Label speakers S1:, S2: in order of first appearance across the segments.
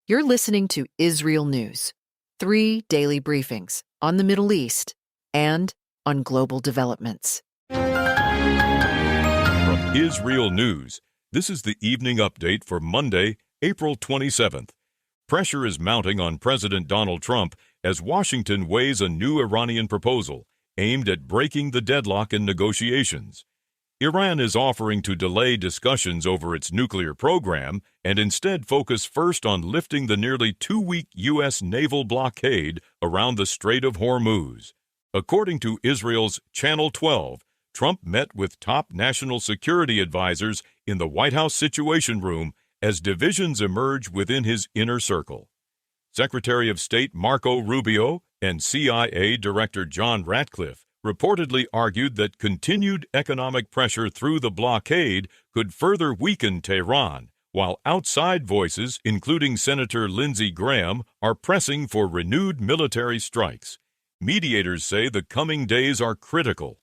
S1: You're listening to IsReal News, 3 daily briefings on the Middle East and on global developments.
S2: From IsReal News, this is the evening update for Monday, April 27th. Pressure is mounting on President Donald Trump as Washington weighs a new Iranian proposal aimed at breaking the deadlock in negotiations. Iran is offering to delay discussions over its nuclear program and instead focus first on lifting the nearly 2-week U.S. naval blockade around the Strait of Hormuz. According to Israel's Channel 12, Trump met with top national security advisors in the White House Situation Room as divisions emerge within his inner circle. Secretary of State Marco Rubio and CIA Director John Ratcliffe reportedly argued that continued economic pressure through the blockade could further weaken Tehran, while outside voices, including Senator Lindsey Graham, are pressing for renewed military strikes. Mediators say the coming days are critical.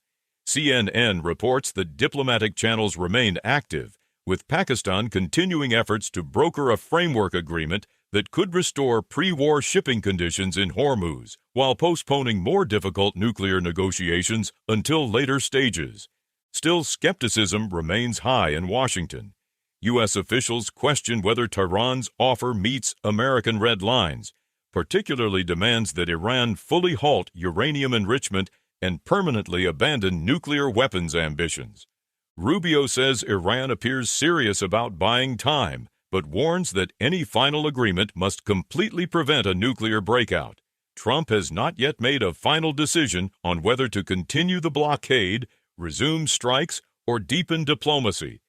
S2: CNN reports that diplomatic channels remain active, with Pakistan continuing efforts to broker a framework agreement that could restore pre-war shipping conditions in Hormuz, while postponing more difficult nuclear negotiations until later stages. Still, skepticism remains high in Washington. U.S. officials question whether Tehran's offer meets American red lines, particularly demands that Iran fully halt uranium enrichment and permanently abandon nuclear weapons ambitions. Rubio says Iran appears serious about buying time, but warns that any final agreement must completely prevent a nuclear breakout. Trump has not yet made a final decision on whether to continue the blockade, resume strikes, or deepen diplomacy.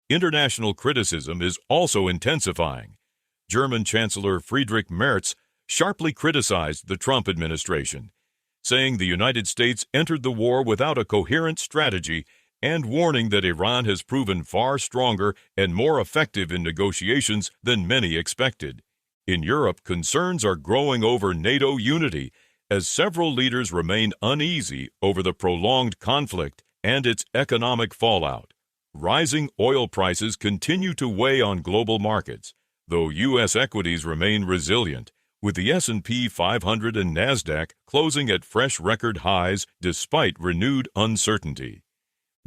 S2: International criticism is also intensifying. German Chancellor Friedrich Merz sharply criticized the Trump administration, saying the United States entered the war without a coherent strategy and warning that Iran has proven far stronger and more effective in negotiations than many expected. In Europe, concerns are growing over NATO unity as several leaders remain uneasy over the prolonged conflict and its economic fallout. Rising oil prices continue to weigh on global markets, though U.S. equities remain resilient, with the S&P 500 and Nasdaq closing at fresh record highs despite renewed uncertainty.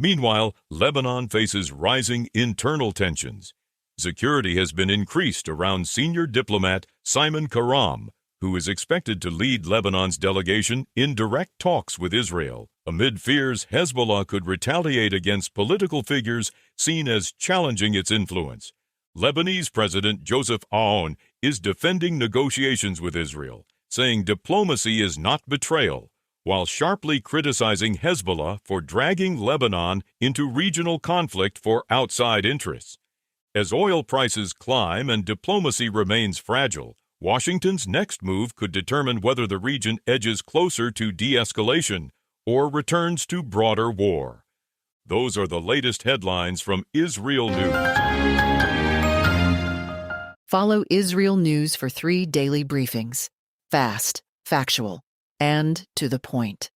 S2: Meanwhile, Lebanon faces rising internal tensions. Security has been increased around senior diplomat Simon Karam, who is expected to lead Lebanon's delegation in direct talks with Israel, amid fears Hezbollah could retaliate against political figures seen as challenging its influence. Lebanese President Joseph Aoun is defending negotiations with Israel, saying diplomacy is not betrayal, while sharply criticizing Hezbollah for dragging Lebanon into regional conflict for outside interests. As oil prices climb and diplomacy remains fragile, Washington's next move could determine whether the region edges closer to de-escalation or returns to broader war. Those are the latest headlines from IsReal News.
S1: Follow IsReal News for 3 daily briefings. Fast, factual, and to the point.